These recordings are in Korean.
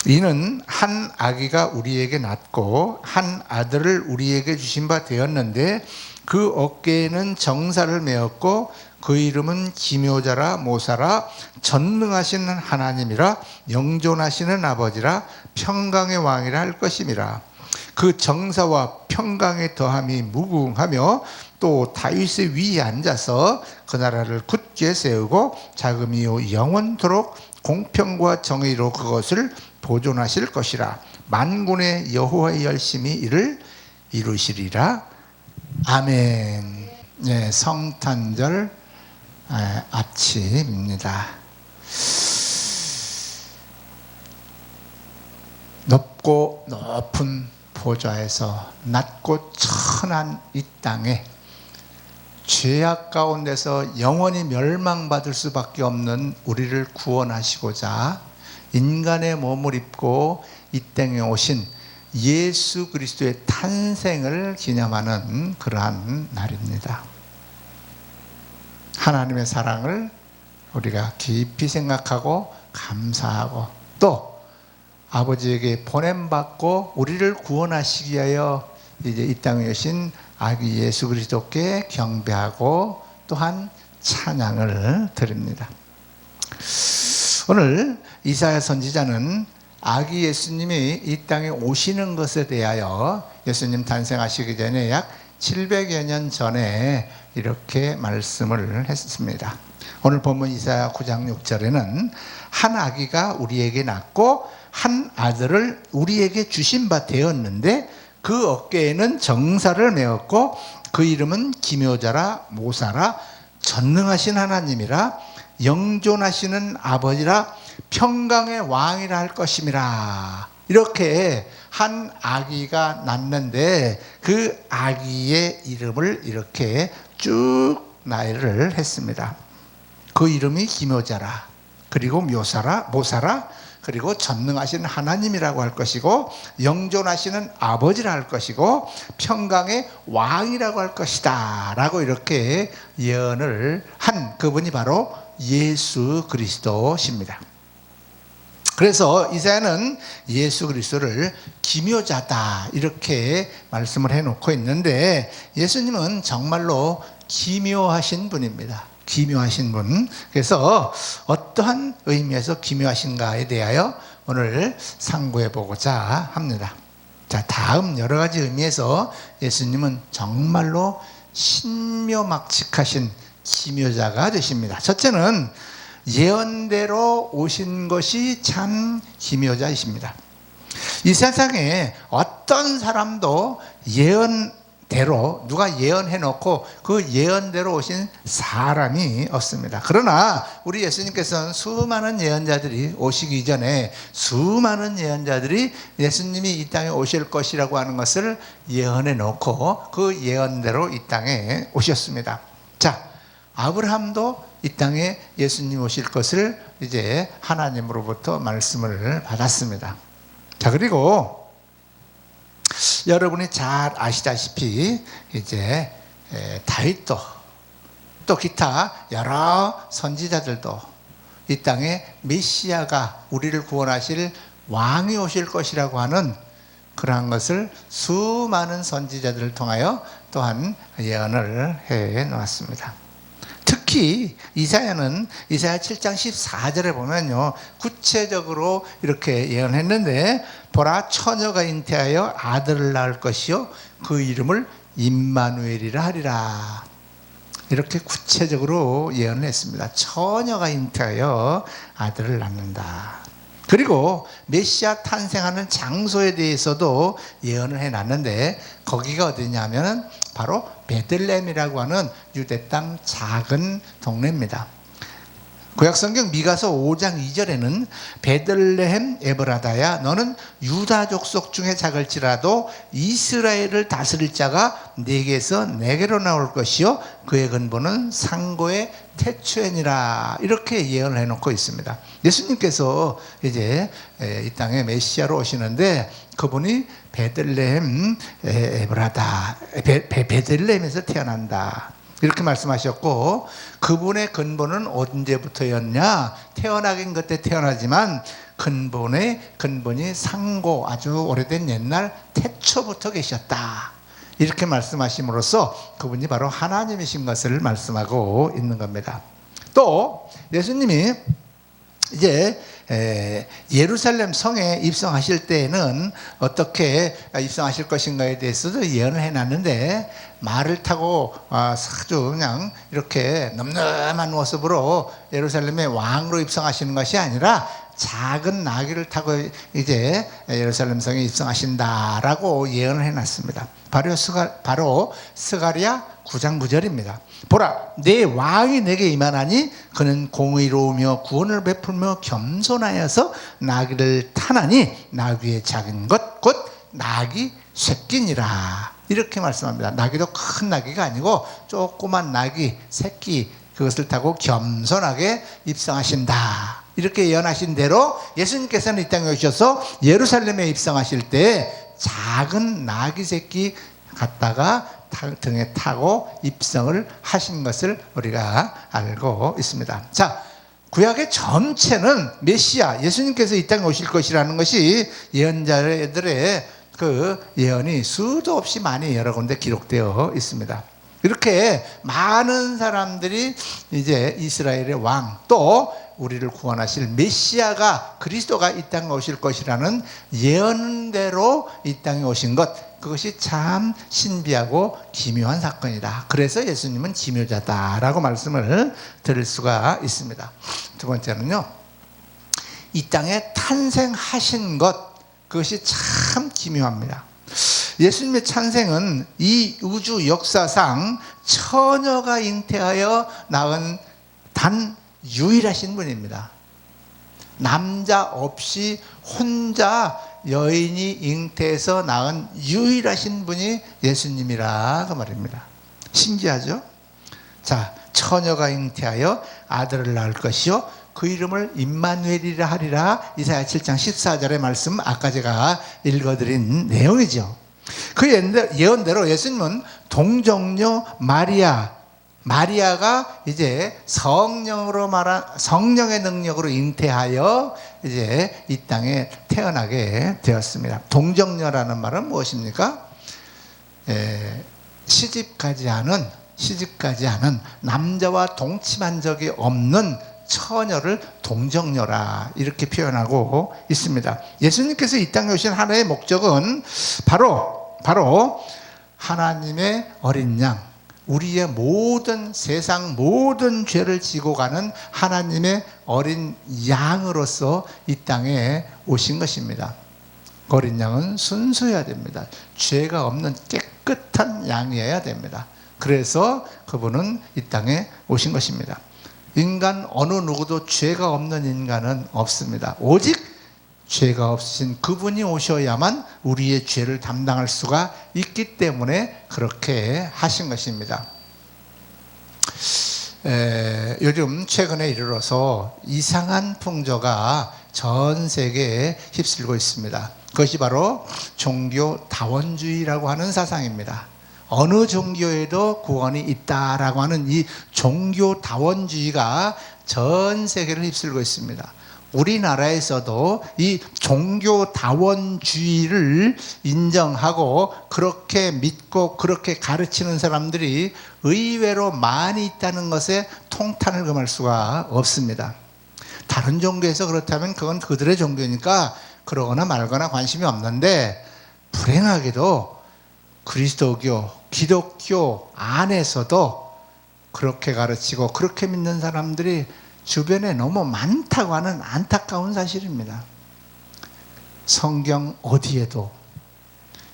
이는 한 아기가 우리에게 낳고 한 아들을 우리에게 주신 바 되었는데 그 어깨에는 정사를 메었고 그 이름은 기묘자라 모사라 전능하신 하나님이라 영존하시는 아버지라 평강의 왕이라 할 것임이라. 그 정사와 평강의 더함이 무궁하며 또 다윗의 위에 앉아서 그 나라를 굳게 세우고 자금이요 영원토록 공평과 정의로 그것을 보존하실 것이라. 만군의 여호와의 열심히 이를 이루시리라. 아멘. 네, 성탄절 아침입니다. 높고 높은 보좌에서 낮고 천한 이 땅에 죄악 가운데서 영원히 멸망받을 수밖에 없는 우리를 구원하시고자 인간의 몸을 입고 이 땅에 오신 예수 그리스도의 탄생을 기념하는 그러한 날입니다. 하나님의 사랑을 우리가 깊이 생각하고 감사하고 또 아버지에게 보냄받고 우리를 구원하시기 위하여 이제 이 땅에 오신 아기 예수 그리스도께 경배하고 또한 찬양을 드립니다. 오늘 이사야 선지자는 아기 예수님이 이 땅에 오시는 것에 대하여 예수님 탄생하시기 전에 약 700여 년 전에 이렇게 말씀을 했습니다. 오늘 본문 이사야 9장 6절에는 한 아기가 우리에게 낳고 한 아들을 우리에게 주신 바 되었는데 그 어깨에는 정사를 메었고 그 이름은 기묘자라 모사라 전능하신 하나님이라 영존하시는 아버지라 평강의 왕이라 할 것임이라. 이렇게 한 아기가 낳는데 그 아기의 이름을 이렇게 쭉 나열을 했습니다. 그 이름이 기묘자라, 그리고 모사라, 그리고 전능하신 하나님이라고 할 것이고 영존하시는 아버지라 할 것이고 평강의 왕이라고 할 것이다 라고 이렇게 예언을 한 그분이 바로 예수 그리스도십니다. 그래서 이사야는 예수 그리스도를 기묘자다 이렇게 말씀을 해놓고 있는데 예수님은 정말로 기묘하신 분입니다. 기묘하신 분. 그래서 어떠한 의미에서 기묘하신가에 대하여 오늘 상고해 보고자 합니다. 자, 다음 여러 가지 의미에서 예수님은 정말로 신묘막측하신 기묘자가 되십니다. 첫째는 예언대로 오신 것이 참 기묘자이십니다. 이 세상에 어떤 사람도 예언대로 누가 예언해놓고 그 예언대로 오신 사람이 없습니다. 그러나 우리 예수님께서는 수많은 예언자들이 오시기 이전에 수많은 예언자들이 예수님이 이 땅에 오실 것이라고 하는 것을 예언해놓고 그 예언대로 이 땅에 오셨습니다. 자, 아브라함도 이 땅에 예수님 오실 것을 이제 하나님으로부터 말씀을 받았습니다. 자, 그리고 여러분이 잘 아시다시피 이제 다윗도 또 기타 여러 선지자들도 이 땅에 메시아가 우리를 구원하실 왕이 오실 것이라고 하는 그러한 것을 수많은 선지자들을 통하여 또한 예언을 해 놓았습니다. 특히 이사야는 이사야 7장 14절에 보면요 구체적으로 이렇게 예언했는데 보라 처녀가 잉태하여 아들을 낳을 것이요 그 이름을 임마누엘이라 하리라. 이렇게 구체적으로 예언을 했습니다. 처녀가 잉태하여 아들을 낳는다. 그리고 메시아 탄생하는 장소에 대해서도 예언을 해놨는데 거기가 어디냐면 바로 베들레헴이라고 하는 유대 땅 작은 동네입니다. 구약성경 미가서 5장 2절에는 베들레헴 에브라다야 너는 유다 족속 중에 작을지라도 이스라엘을 다스릴 자가 네게서 내게로 나올 것이요 그의 근본은 상고의 태초에니라. 이렇게 예언을 해놓고 있습니다. 예수님께서 이제 이 땅에 메시아로 오시는데 그분이 베들레헴 에브라다 베들레헴에서 태어난다 이렇게 말씀하셨고 그분의 근본은 언제부터였냐? 태어나긴 그때 태어나지만 근본이 상고 아주 오래된 옛날 태초부터 계셨다. 이렇게 말씀하심으로써 그분이 바로 하나님이신 것을 말씀하고 있는 겁니다. 또 예수님이 이제 예루살렘 성에 입성하실 때에는 어떻게 입성하실 것인가에 대해서도 예언을 해놨는데, 말을 타고 아주 그냥 이렇게 넘넘한 모습으로 예루살렘의 왕으로 입성하시는 것이 아니라 작은 나귀를 타고 이제 예루살렘 성에 입성하신다라고 예언을 해놨습니다. 바로 스가랴 9장 9절입니다. 보라, 내 왕이 내게 임하나니 그는 공의로우며 구원을 베풀며 겸손하여서 나귀를 타나니 나귀의 작은 것 곧 나귀 새끼니라. 이렇게 말씀합니다. 나귀도 큰 나귀가 아니고 조그만 나귀 새끼, 그것을 타고 겸손하게 입성하신다. 이렇게 예언하신 대로 예수님께서는 이 땅에 오셔서 예루살렘에 입성하실 때 작은 나귀 새끼 갖다가 등에 타고 입성을 하신 것을 우리가 알고 있습니다. 자, 구약의 전체는 메시아, 예수님께서 이 땅에 오실 것이라는 것이 예언자들의 그 예언이 수도 없이 많이 여러 군데 기록되어 있습니다. 이렇게 많은 사람들이 이제 이스라엘의 왕, 또 우리를 구원하실 메시아가, 그리스도가 이 땅에 오실 것이라는 예언대로 이 땅에 오신 것, 그것이 참 신비하고 기묘한 사건이다. 그래서 예수님은 기묘자다라고 말씀을 드릴 수가 있습니다. 두 번째는요, 이 땅에 탄생하신 것, 그것이 참 기묘합니다. 예수님의 탄생은 이 우주 역사상 처녀가 잉태하여 낳은 단 유일하신 분입니다. 남자 없이 혼자 여인이 잉태해서 낳은 유일하신 분이 예수님이라 그 말입니다. 신기하죠? 자, 처녀가 잉태하여 아들을 낳을 것이요 그 이름을 임마누엘이라 하리라. 이사야 7장 14절의 말씀, 아까 제가 읽어드린 내용이죠. 그 예언대로 예수님은 동정녀 마리아가 이제 성령의 능력으로 잉태하여 이제 이 땅에 태어나게 되었습니다. 동정녀라는 말은 무엇입니까? 시집가지 않은 남자와 동침한 적이 없는 처녀를 동정녀라, 이렇게 표현하고 있습니다. 예수님께서 이 땅에 오신 하나의 목적은 바로 하나님의 어린 양, 우리의 세상 모든 죄를 지고 가는 하나님의 어린 양으로서 이 땅에 오신 것입니다. 어린 양은 순수해야 됩니다. 죄가 없는 깨끗한 양이어야 됩니다. 그래서 그분은 이 땅에 오신 것입니다. 인간 어느 누구도 죄가 없는 인간은 없습니다. 오직 죄가 없으신 그분이 오셔야만 우리의 죄를 담당할 수가 있기 때문에 그렇게 하신 것입니다. 요즘 최근에 이르러서 이상한 풍조가 전 세계에 휩쓸고 있습니다. 그것이 바로 종교다원주의라고 하는 사상입니다. 어느 종교에도 구원이 있다라고 하는 이 종교다원주의가 전 세계를 휩쓸고 있습니다. 우리나라에서도 이 종교다원주의를 인정하고 그렇게 믿고 그렇게 가르치는 사람들이 의외로 많이 있다는 것에 통탄을 금할 수가 없습니다. 다른 종교에서 그렇다면 그건 그들의 종교니까 그러거나 말거나 관심이 없는데, 불행하게도 그리스도교, 기독교 안에서도 그렇게 가르치고 그렇게 믿는 사람들이 주변에 너무 많다고 하는 안타까운 사실입니다. 성경 어디에도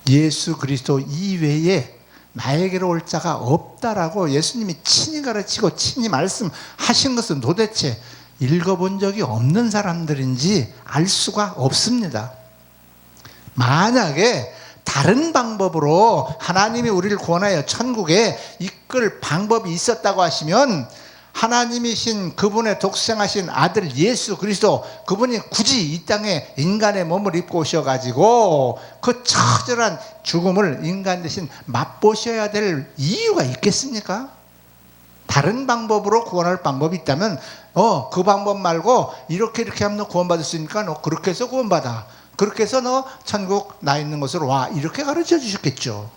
예수 그리스도 이외에 나에게로 올 자가 없다라고 예수님이 친히 가르치고 친히 말씀하신 것은 도대체 읽어본 적이 없는 사람들인지 알 수가 없습니다. 만약에 다른 방법으로 하나님이 우리를 구원하여 천국에 이끌 방법이 있었다고 하시면, 하나님이신 그분의 독생하신 아들 예수 그리스도, 그분이 굳이 이 땅에 인간의 몸을 입고 오셔가지고 그 처절한 죽음을 인간 대신 맛보셔야 될 이유가 있겠습니까? 다른 방법으로 구원할 방법이 있다면 그 방법 말고 이렇게 하면 너 구원받을 수 있으니까 너 그렇게 해서 구원받아. 그렇게 해서 너 천국 나 있는 곳으로 와. 이렇게 가르쳐 주셨겠죠.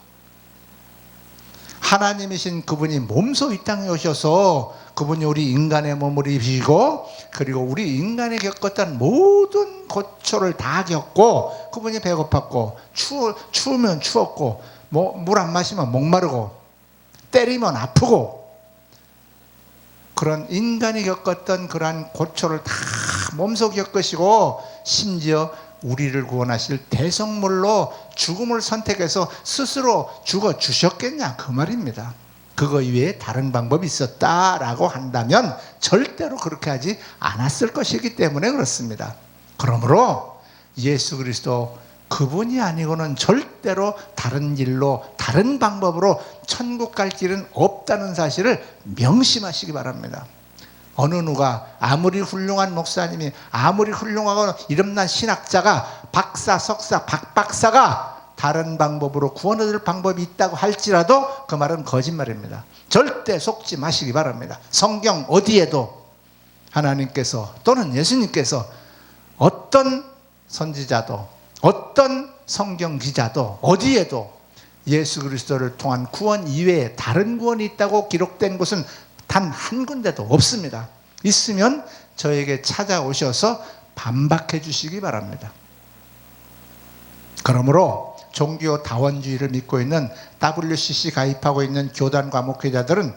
하나님이신 그분이 몸소 이 땅에 오셔서 그분이 우리 인간의 몸을 입으시고 그리고 우리 인간이 겪었던 모든 고초를 다 겪고 그분이 배고팠고 추우면 추웠고 물 안 마시면 목마르고 때리면 아프고 그런 인간이 겪었던 그러한 고초를 다 몸소 겪으시고 심지어 우리를 구원하실 대성물로 죽음을 선택해서 스스로 죽어 주셨겠냐 그 말입니다. 그거 이외에 다른 방법이 있었다라고 한다면 절대로 그렇게 하지 않았을 것이기 때문에 그렇습니다. 그러므로 예수 그리스도 그분이 아니고는 절대로 다른 길로 다른 방법으로 천국 갈 길은 없다는 사실을 명심하시기 바랍니다. 어느 누가 아무리 훌륭한 목사님이 아무리 훌륭하고 이름난 신학자가 박사 석사 박박사가 다른 방법으로 구원 얻을 방법이 있다고 할지라도 그 말은 거짓말입니다. 절대 속지 마시기 바랍니다. 성경 어디에도 하나님께서 또는 예수님께서 어떤 선지자도 어떤 성경 기자도 어디에도 예수 그리스도를 통한 구원 이외에 다른 구원이 있다고 기록된 곳은 단 한 군데도 없습니다. 있으면 저에게 찾아오셔서 반박해 주시기 바랍니다. 그러므로 종교 다원주의를 믿고 있는 WCC 가입하고 있는 교단과 목회자들은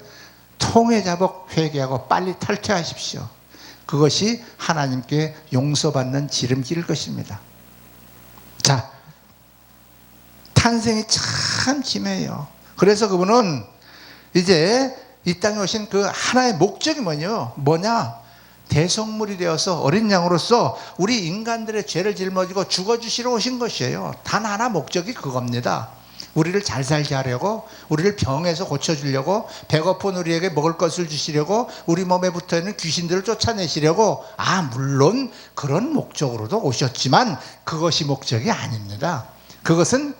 통회자복 회개하고 빨리 탈퇴하십시오. 그것이 하나님께 용서받는 지름길일 것입니다. 자, 탄생이 참 기매해요. 그래서 그분은 이제 이 땅에 오신 그 하나의 목적이 뭐냐? 대성물이 되어서 어린 양으로서 우리 인간들의 죄를 짊어지고 죽어주시러 오신 것이에요. 단 하나 목적이 그겁니다. 우리를 잘 살게 하려고, 우리를 병에서 고쳐주려고, 배고픈 우리에게 먹을 것을 주시려고, 우리 몸에 붙어있는 귀신들을 쫓아내시려고, 물론 그런 목적으로도 오셨지만 그것이 목적이 아닙니다. 그것은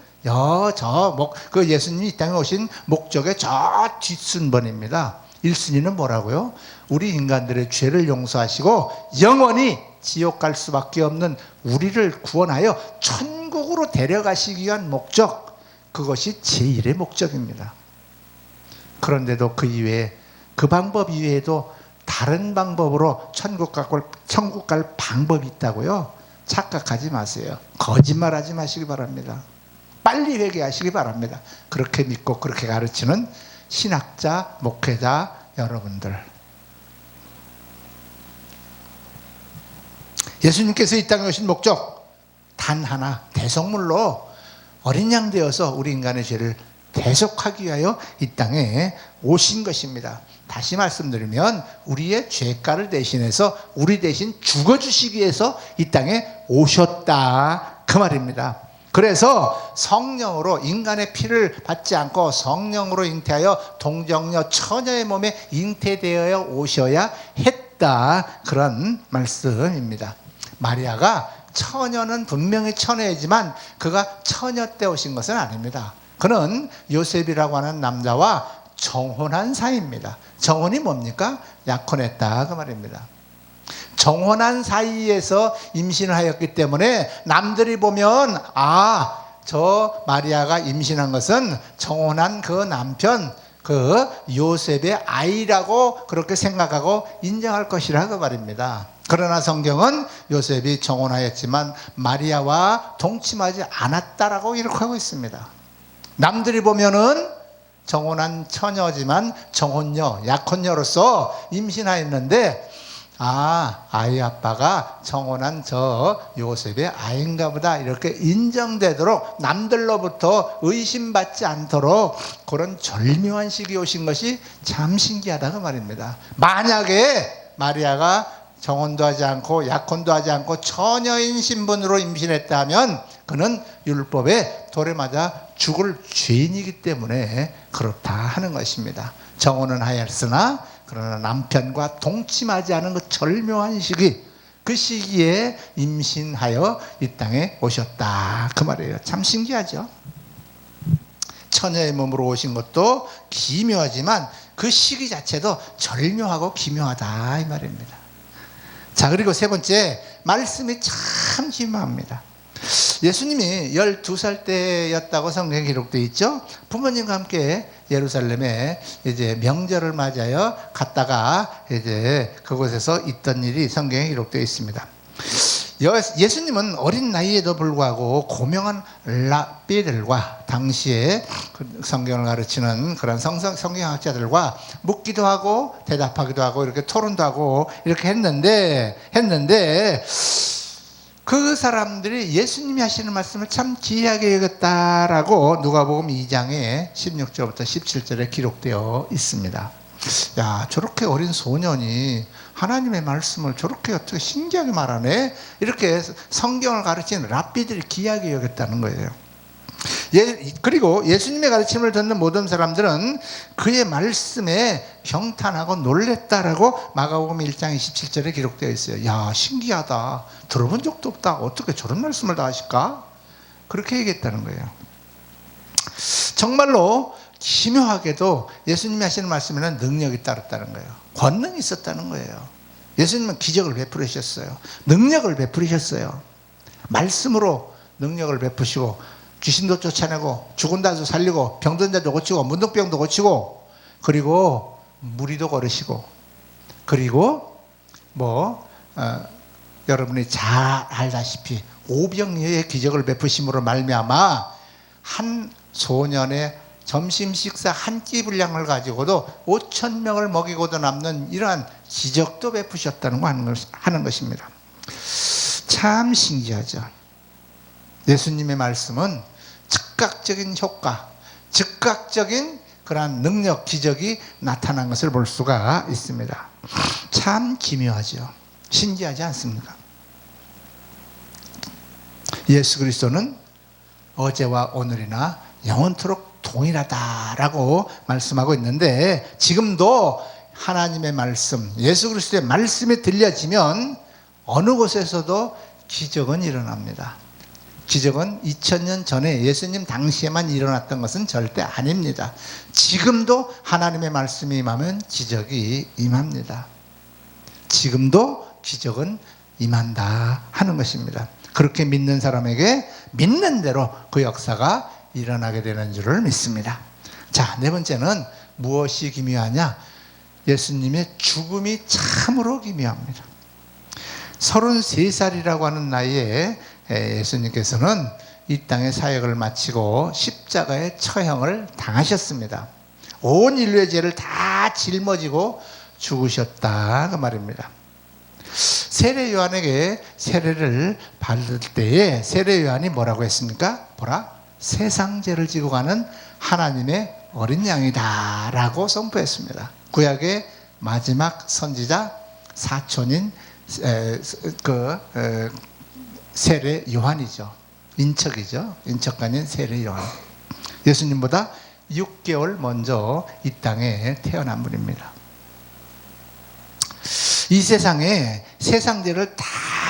그 예수님이 이 땅에 오신 목적의 저 뒷순번입니다. 1순위는 뭐라고요? 우리 인간들의 죄를 용서하시고 영원히 지옥 갈 수밖에 없는 우리를 구원하여 천국으로 데려가시기 위한 목적, 그것이 제1의 목적입니다. 그런데도 그 이외에 그 방법 이외에도 다른 방법으로 천국 갈 방법이 있다고요? 착각하지 마세요. 거짓말하지 마시기 바랍니다. 빨리 회개하시기 바랍니다. 그렇게 믿고 그렇게 가르치는 신학자, 목회자 여러분들, 예수님께서 이 땅에 오신 목적 단 하나, 대성물로 어린 양 되어서 우리 인간의 죄를 대속하기 위하여 이 땅에 오신 것입니다. 다시 말씀드리면 우리의 죄가를 대신해서 우리 대신 죽어주시기 위해서 이 땅에 오셨다 그 말입니다. 그래서 성령으로 인간의 피를 받지 않고 성령으로 잉태하여 동정녀 처녀의 몸에 잉태되어 오셔야 했다, 그런 말씀입니다. 마리아가 처녀는 분명히 처녀이지만 그가 처녀 때 오신 것은 아닙니다. 그는 요셉이라고 하는 남자와 정혼한 사이입니다. 정혼이 뭡니까? 약혼했다 그 말입니다. 정혼한 사이에서 임신을 하였기 때문에 남들이 보면 저 마리아가 임신한 것은 정혼한 그 남편 그 요셉의 아이라고 그렇게 생각하고 인정할 것이라 그 말입니다. 그러나 성경은 요셉이 정혼하였지만 마리아와 동침하지 않았다라고 기록하고 있습니다. 남들이 보면은 정혼한 처녀지만 정혼녀, 약혼녀로서 임신하였는데 아이 아빠가 정혼한 저 요셉의 아이인가 보다 이렇게 인정되도록 남들로부터 의심받지 않도록 그런 절묘한 시기에 오신 것이 참 신기하다 그 말입니다. 만약에 마리아가 정혼도 하지 않고 약혼도 하지 않고 처녀인 신분으로 임신했다면 그는 율법에 돌에 맞아 죽을 죄인이기 때문에 그렇다 하는 것입니다. 정혼은 하였으나 그러나 남편과 동침하지 않은 그 절묘한 시기, 그 시기에 임신하여 이 땅에 오셨다 그 말이에요. 참 신기하죠. 처녀의 몸으로 오신 것도 기묘하지만 그 시기 자체도 절묘하고 기묘하다 이 말입니다. 자, 그리고 세 번째, 말씀이 참 기묘합니다. 예수님이 12살 때였다고 성경에 기록되어 있죠. 부모님과 함께 예루살렘에 이제 명절을 맞아요 갔다가 이제 그곳에서 있던 일이 성경에 기록되어 있습니다. 예수님은 어린 나이에도 불구하고 고명한 랍비들과 당시에 성경을 가르치는 그런 성경학자들과 묻기도 하고 대답하기도 하고 이렇게 토론도 하고 이렇게 했는데 그 사람들이 예수님이 하시는 말씀을 참 기이하게 여겼다라고 누가복음 2장에 16절부터 17절에 기록되어 있습니다. 야, 저렇게 어린 소년이 하나님의 말씀을 저렇게 어떻게 신기하게 말하네? 이렇게 성경을 가르치는 랍비들이 기이하게 여겼다는 거예요. 그리고 예수님의 가르침을 듣는 모든 사람들은 그의 말씀에 경탄하고 놀랬다라고 마가복음 1장 27절에 기록되어 있어요. 야, 신기하다. 들어본 적도 없다. 어떻게 저런 말씀을 다 하실까? 그렇게 얘기했다는 거예요. 정말로 기묘하게도 예수님이 하시는 말씀에는 능력이 따랐다는 거예요. 권능이 있었다는 거예요. 예수님은 기적을 베풀으셨어요. 능력을 베풀으셨어요. 말씀으로 능력을 베푸시고 귀신도 쫓아내고 죽은 자도 살리고 병든 자도 고치고 문둥병도 고치고 그리고 무리도 걸으시고 그리고 여러분이 잘 알다시피 오병이어의 기적을 베푸심으로 말미암아 한 소년의 점심 식사 한 끼 분량을 가지고도 5,000명을 먹이고도 남는 이러한 기적도 베푸셨다는 거 하는 것입니다. 참 신기하죠. 예수님의 말씀은 즉각적인 효과, 즉각적인 그러한 능력, 기적이 나타난 것을 볼 수가 있습니다. 참 기묘하죠. 신기하지 않습니까? 예수 그리스도는 어제와 오늘이나 영원토록 동일하다라고 말씀하고 있는데 지금도 하나님의 말씀, 예수 그리스도의 말씀이 들려지면 어느 곳에서도 기적은 일어납니다. 기적은 2000년 전에 예수님 당시에만 일어났던 것은 절대 아닙니다. 지금도 하나님의 말씀이 임하면 기적이 임합니다. 지금도 기적은 임한다 하는 것입니다. 그렇게 믿는 사람에게 믿는 대로 그 역사가 일어나게 되는 줄을 믿습니다. 자, 네 번째는 무엇이 기묘하냐? 예수님의 죽음이 참으로 기묘합니다. 33살이라고 하는 나이에 예수님께서는 이 땅의 사역을 마치고 십자가의 처형을 당하셨습니다. 온 인류의 죄를 다 짊어지고 죽으셨다 그 말입니다. 세례 요한에게 세례를 받을 때에 세례 요한이 뭐라고 했습니까? 보라, 세상 죄를 지고 가는 하나님의 어린 양이다 라고 선포했습니다. 구약의 마지막 선지자 사촌인 세례 요한이죠. 인척이죠. 인척간인 세례 요한. 예수님보다 6개월 먼저 이 땅에 태어난 분입니다. 이 세상에 세상죄를 다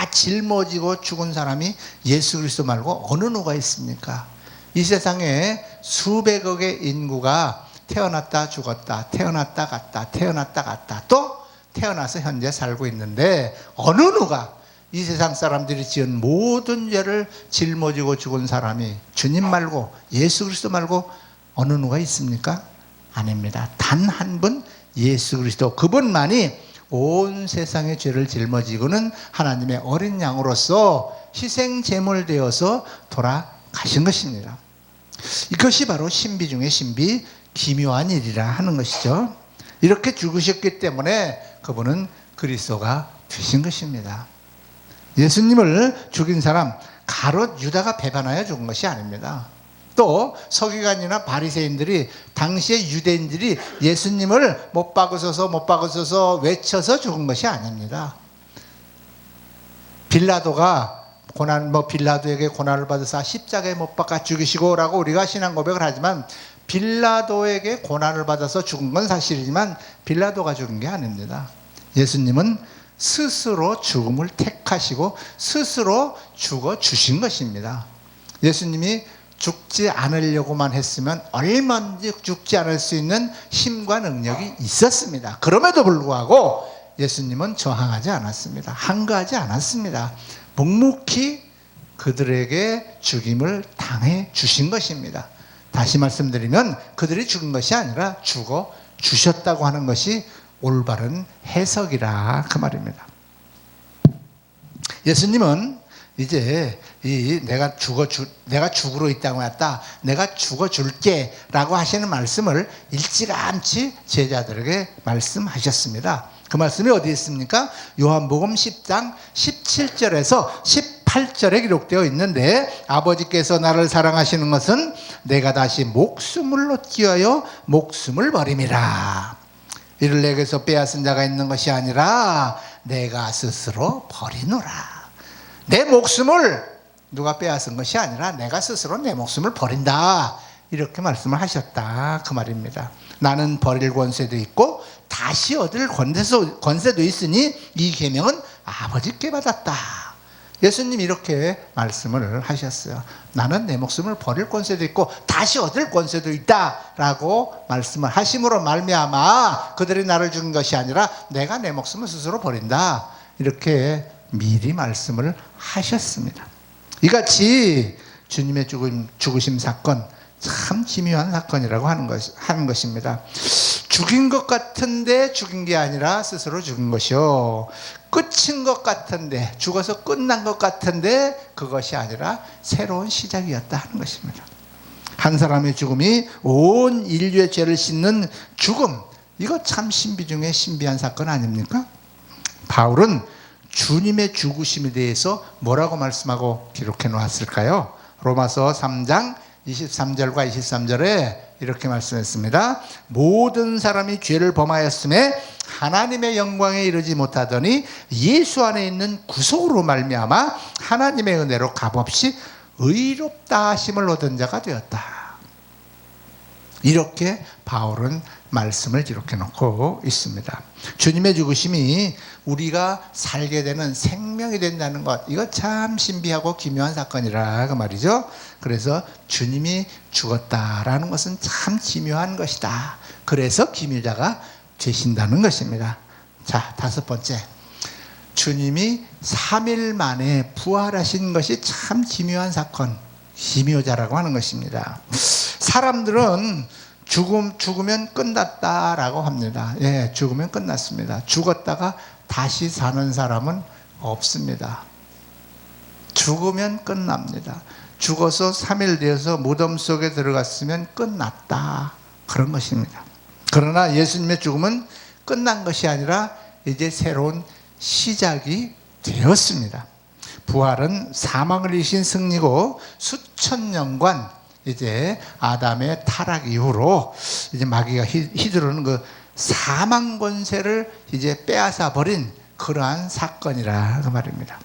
짊어지고 죽은 사람이 예수 그리스도 말고 어느 누가 있습니까? 이 세상에 수백억의 인구가 태어났다 죽었다 태어났다 갔다 태어났다 갔다 또 태어나서 현재 살고 있는데 어느 누가 이 세상 사람들이 지은 모든 죄를 짊어지고 죽은 사람이 주님 말고 예수 그리스도 말고 어느 누가 있습니까? 아닙니다. 단 한 분 예수 그리스도, 그분만이 온 세상의 죄를 짊어지고는 하나님의 어린 양으로서 희생 제물 되어서 돌아가신 것입니다. 이것이 바로 신비 중의 신비, 기묘한 일이라 하는 것이죠. 이렇게 죽으셨기 때문에 그분은 그리스도가 되신 것입니다. 예수님을 죽인 사람 가롯 유다가 배반하여 죽은 것이 아닙니다. 또 서기관이나 바리새인들이, 당시의 유대인들이 예수님을 못 박으소서 외쳐서 죽은 것이 아닙니다. 빌라도가 빌라도에게 고난을 받으사 십자가에 못 박아 죽이시고라고 우리가 신앙 고백을 하지만 빌라도에게 고난을 받아서 죽은 건 사실이지만 빌라도가 죽은 게 아닙니다. 예수님은 스스로 죽음을 택하시고 스스로 죽어 주신 것입니다. 예수님이 죽지 않으려고만 했으면 얼마든지 죽지 않을 수 있는 힘과 능력이 있었습니다. 그럼에도 불구하고 예수님은 저항하지 않았습니다. 항거하지 않았습니다. 묵묵히 그들에게 죽임을 당해 주신 것입니다. 다시 말씀드리면 그들이 죽은 것이 아니라 죽어 주셨다고 하는 것이 올바른 해석이라 그 말입니다. 예수님은 이제 내가 죽으러 이 땅에 왔다, 내가 죽어줄게 라고 하시는 말씀을 일찌감치 제자들에게 말씀하셨습니다. 그 말씀이 어디에 있습니까? 요한복음 10장 17절에서 18절에 기록되어 있는데, 아버지께서 나를 사랑하시는 것은 내가 다시 목숨을 얻기 위하여 목숨을 버림이라. 이를 내게서 빼앗은 자가 있는 것이 아니라 내가 스스로 버리노라. 내 목숨을 누가 빼앗은 것이 아니라 내가 스스로 내 목숨을 버린다, 이렇게 말씀을 하셨다 그 말입니다. 나는 버릴 권세도 있고 다시 얻을 권세도 있으니 이 계명은 아버지께 받았다. 예수님 이렇게 말씀을 하셨어요. 나는 내 목숨을 버릴 권세도 있고 다시 얻을 권세도 있다라고 말씀을 하심으로 말미암아 그들이 나를 죽인 것이 아니라 내가 내 목숨을 스스로 버린다, 이렇게 미리 말씀을 하셨습니다. 이같이 주님의 죽으심 사건, 참 기묘한 사건이라고 하는 것입니다. 죽인 것 같은데 죽인 게 아니라 스스로 죽은 것이요, 끝인 것 같은데, 죽어서 끝난 것 같은데 그것이 아니라 새로운 시작이었다 하는 것입니다. 한 사람의 죽음이 온 인류의 죄를 씻는 죽음, 이거 참 신비 중에 신비한 사건 아닙니까? 바울은 주님의 죽으심에 대해서 뭐라고 말씀하고 기록해 놓았을까요? 로마서 3장 23절과 23절에 이렇게 말씀했습니다. 모든 사람이 죄를 범하였음에 하나님의 영광에 이르지 못하더니 예수 안에 있는 구속으로 말미암아 하나님의 은혜로 값없이 의롭다 하심을 얻은 자가 되었다. 이렇게 바울은 말씀을 기록해 놓고 있습니다. 주님의 죽으심이 우리가 살게 되는 생명이 된다는 것, 이거 참 신비하고 기묘한 사건이라 그 말이죠. 그래서 주님이 죽었다라는 것은 참 기묘한 것이다. 그래서 기묘자가 되신다는 것입니다. 자, 다섯 번째, 주님이 3일 만에 부활하신 것이 참 기묘한 사건, 기묘자라고 하는 것입니다. 사람들은 죽으면 끝났다라고 합니다. 예, 죽으면 끝났습니다. 죽었다가 다시 사는 사람은 없습니다. 죽으면 끝납니다. 죽어서 3일 되어서 무덤 속에 들어갔으면 끝났다, 그런 것입니다. 그러나 예수님의 죽음은 끝난 것이 아니라 이제 새로운 시작이 되었습니다. 부활은 사망을 이긴 승리고 수천 년간 이제 아담의 타락 이후로 이제 마귀가 휘두르는 그 사망 권세를 이제 빼앗아 버린 그러한 사건이라 그 말입니다.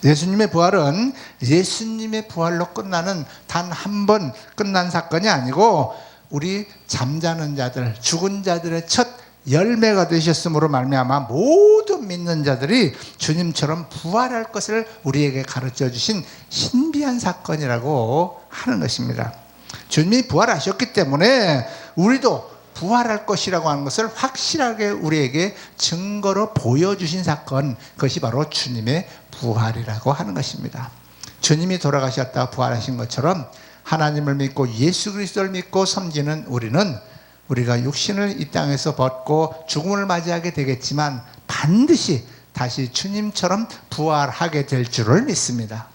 예수님의 부활은 예수님의 부활로 끝나는 단 한 번 끝난 사건이 아니고 우리 잠자는 자들, 죽은 자들의 첫 열매가 되셨으므로 말미암아 모든 믿는 자들이 주님처럼 부활할 것을 우리에게 가르쳐 주신 신비한 사건이라고 하는 것입니다. 주님이 부활하셨기 때문에 우리도 부활할 것이라고 하는 것을 확실하게 우리에게 증거로 보여주신 사건, 그것이 바로 주님의 부활이라고 하는 것입니다. 주님이 돌아가셨다가 부활하신 것처럼 하나님을 믿고 예수 그리스도를 믿고 섬기는 우리가 육신을 이 땅에서 벗고 죽음을 맞이하게 되겠지만 반드시 다시 주님처럼 부활하게 될 줄을 믿습니다.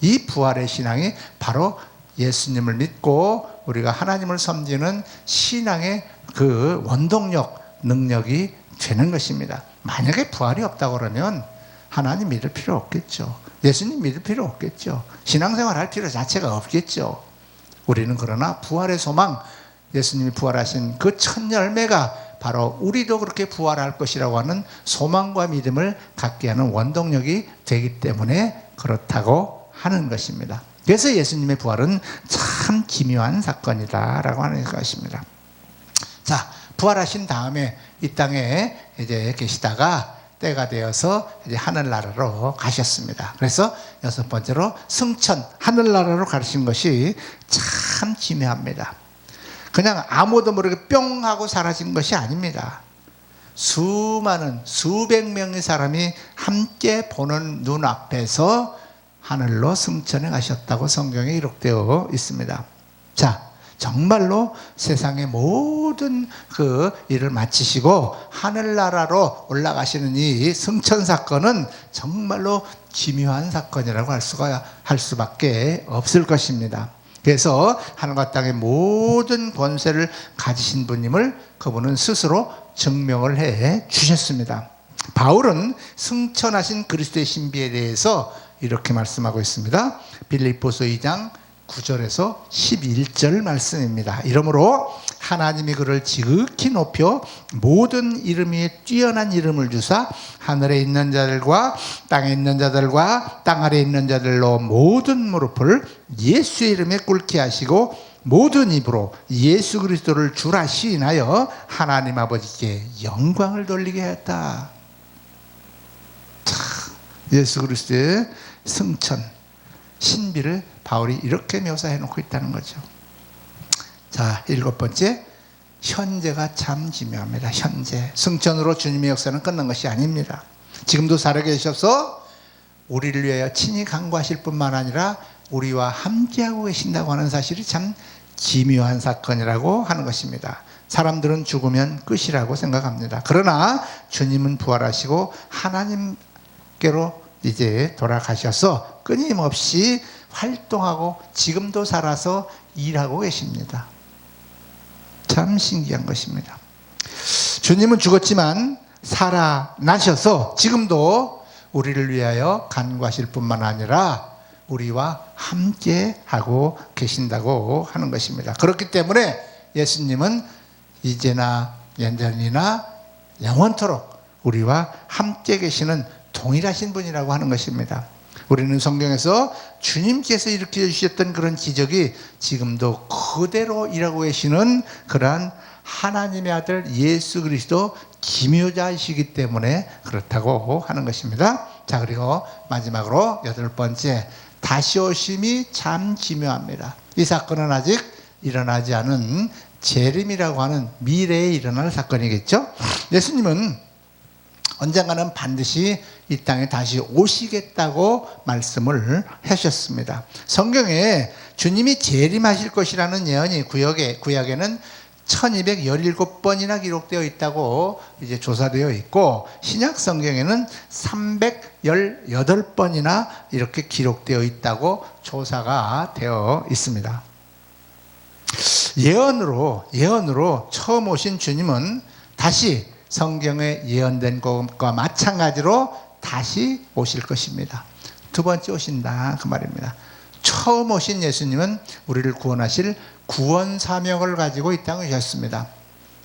이 부활의 신앙이 바로 예수님을 믿고 우리가 하나님을 섬기는 신앙의 그 원동력, 능력이 되는 것입니다. 만약에 부활이 없다고 그러면 하나님 믿을 필요 없겠죠. 예수님 믿을 필요 없겠죠. 신앙생활 할 필요 자체가 없겠죠. 우리는 그러나 부활의 소망, 예수님이 부활하신 그 첫 열매가 바로 우리도 그렇게 부활할 것이라고 하는 소망과 믿음을 갖게 하는 원동력이 되기 때문에 그렇다고 하는 것입니다. 그래서 예수님의 부활은 참 기묘한 사건이다라고 하는 것입니다. 자, 부활하신 다음에 이 땅에 이제 계시다가 때가 되어서 이제 하늘나라로 가셨습니다. 그래서 6번째로 승천, 하늘나라로 가신 것이 참 기묘합니다. 그냥 아무도 모르게 뿅 하고 사라진 것이 아닙니다. 수많은 수백 명의 사람이 함께 보는 눈앞에서 하늘로 승천해 가셨다고 성경에 기록되어 있습니다. 자, 정말로 세상의 모든 그 일을 마치시고 하늘나라로 올라가시는 이 승천 사건은 정말로 기묘한 사건이라고 할 수밖에 없을 것입니다. 그래서 하늘과 땅의 모든 권세를 가지신 분임을 그분은 스스로 증명을 해 주셨습니다. 바울은 승천하신 그리스도의 신비에 대해서 이렇게 말씀하고 있습니다. 빌립보서 2장 9절에서 11절 말씀입니다. 이러므로 하나님이 그를 지극히 높여 모든 이름 위에 뛰어난 이름을 주사 하늘에 있는 자들과 땅에 있는 자들과 땅 아래에 있는 자들로 모든 무릎을 예수의 이름에 꿇게 하시고 모든 입으로 예수 그리스도를 주라 시인하여 하나님 아버지께 영광을 돌리게 했다. 예수 그리스도의 승천, 신비를 바울이 이렇게 묘사해 놓고 있다는 거죠. 자, 7번째, 현재가 참 기묘합니다. 현재. 승천으로 주님의 역사는 끝난 것이 아닙니다. 지금도 살아계셔서 우리를 위하여 친히 간구하실 뿐만 아니라 우리와 함께하고 계신다고 하는 사실이 참 기묘한 사건이라고 하는 것입니다. 사람들은 죽으면 끝이라고 생각합니다. 그러나 주님은 부활하시고 하나님께로 이제 돌아가셔서 끊임없이 활동하고 지금도 살아서 일하고 계십니다. 참 신기한 것입니다. 주님은 죽었지만 살아나셔서 지금도 우리를 위하여 간구하실 뿐만 아니라 우리와 함께 하고 계신다고 하는 것입니다. 그렇기 때문에 예수님은 이제나 연전이나 영원토록 우리와 함께 계시는 동일하신 분이라고 하는 것입니다. 우리는 성경에서 주님께서 일으켜 주셨던 그런 기적이 지금도 그대로 일하고 계시는 그러한 하나님의 아들 예수 그리스도 기묘자이시기 때문에 그렇다고 하는 것입니다. 자, 그리고 마지막으로 8번째, 다시 오심이 참 기묘합니다. 이 사건은 아직 일어나지 않은 재림이라고 하는 미래에 일어날 사건이겠죠. 예수님은 언젠가는 반드시 이 땅에 다시 오시겠다고 말씀을 하셨습니다. 성경에 주님이 재림하실 것이라는 예언이 구약에는 1217번이나 기록되어 있다고 이제 조사되어 있고, 신약 성경에는 318번이나 이렇게 기록되어 있다고 조사가 되어 있습니다. 예언으로 처음 오신 주님은 다시 성경에 예언된 것과 마찬가지로 다시 오실 것입니다. 두 번째 오신다, 그 말입니다. 처음 오신 예수님은 우리를 구원하실 구원 사명을 가지고 이 땅에 오셨습니다.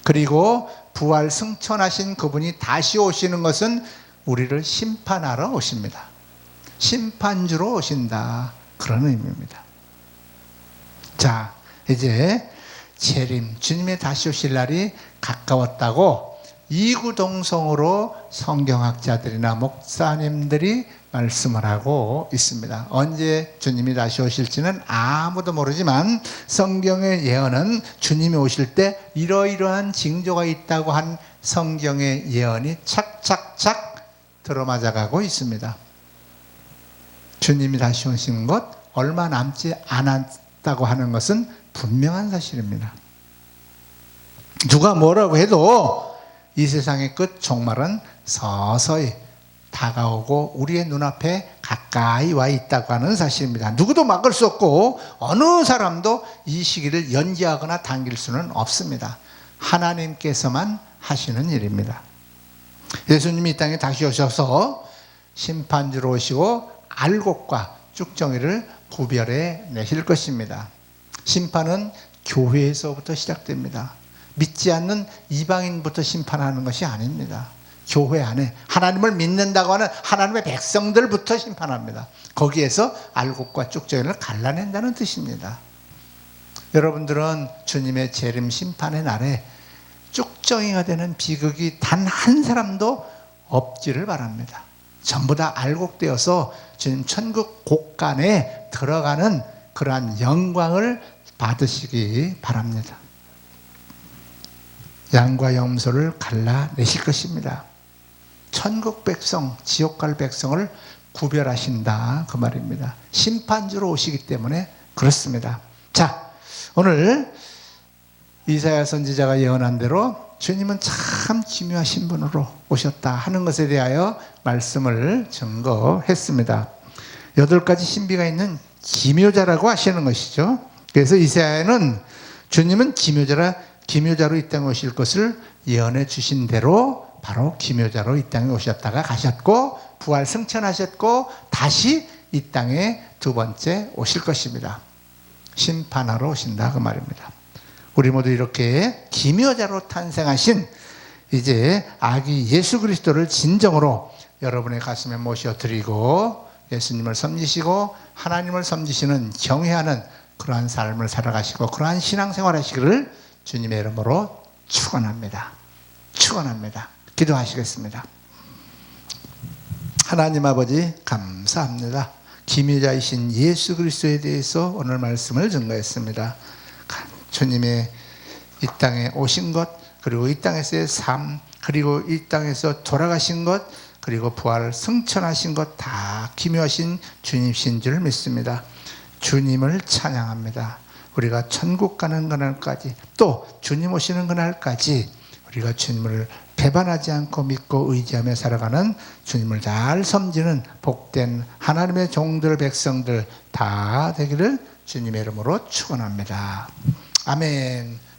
그리고 부활 승천하신 그분이 다시 오시는 것은 우리를 심판하러 오십니다. 심판주로 오신다, 그런 의미입니다. 자, 이제 재림, 주님의 다시 오실 날이 가까웠다고 이구동성으로 성경학자들이나 목사님들이 말씀을 하고 있습니다. 언제 주님이 다시 오실지는 아무도 모르지만 성경의 예언은 주님이 오실 때 이러이러한 징조가 있다고 한 성경의 예언이 착착착 들어맞아가고 있습니다. 주님이 다시 오신 것 얼마 남지 않았다고 하는 것은 분명한 사실입니다. 누가 뭐라고 해도 이 세상의 끝 종말은 서서히 다가오고 우리의 눈앞에 가까이 와 있다고 하는 사실입니다. 누구도 막을 수 없고 어느 사람도 이 시기를 연기하거나 당길 수는 없습니다. 하나님께서만 하시는 일입니다. 예수님이 이 땅에 다시 오셔서 심판주로 오시고 알곡과 쭉정이를 구별해 내실 것입니다. 심판은 교회에서부터 시작됩니다. 믿지 않는 이방인부터 심판하는 것이 아닙니다. 교회 안에 하나님을 믿는다고 하는 하나님의 백성들부터 심판합니다. 거기에서 알곡과 쭉정이를 갈라낸다는 뜻입니다. 여러분들은 주님의 재림 심판의 날에 쭉정이가 되는 비극이 단 한 사람도 없기를 바랍니다. 전부 다 알곡되어서 주님 천국 곳간에 들어가는 그러한 영광을 받으시기 바랍니다. 양과 염소를 갈라내실 것입니다. 천국 백성, 지옥 갈 백성을 구별하신다 그 말입니다. 심판주로 오시기 때문에 그렇습니다. 자, 오늘 이사야 선지자가 예언한 대로 주님은 참 기묘하신 분으로 오셨다 하는 것에 대하여 말씀을 증거했습니다. 8가지 신비가 있는 기묘자라고 하시는 것이죠. 그래서 이사야는 주님은 기묘자로 이 땅에 오실 것을 예언해 주신 대로 바로 기묘자로 이 땅에 오셨다가 가셨고 부활 승천하셨고 다시 이 땅에 두 번째 오실 것입니다. 심판하러 오신다 그 말입니다. 우리 모두 이렇게 기묘자로 탄생하신 이제 아기 예수 그리스도를 진정으로 여러분의 가슴에 모셔드리고 예수님을 섬기시고 하나님을 섬기시는 경외하는 그러한 삶을 살아가시고 그러한 신앙생활 하시기를 주님의 이름으로 축원합니다. 축원합니다. 기도하시겠습니다. 하나님 아버지 감사합니다. 기묘자이신 예수 그리스도에 대해서 오늘 말씀을 증거했습니다. 주님의 이 땅에 오신 것, 그리고 이 땅에서의 삶, 그리고 이 땅에서 돌아가신 것, 그리고 부활 승천하신 것 다 기묘하신 주님이신 줄 믿습니다. 주님을 찬양합니다. 우리가 천국 가는 그날까지 또 주님 오시는 그날까지 우리가 주님을 배반하지 않고 믿고 의지하며 살아가는 주님을 잘 섬기는 복된 하나님의 종들 백성들 다 되기를 주님의 이름으로 축원합니다. 아멘.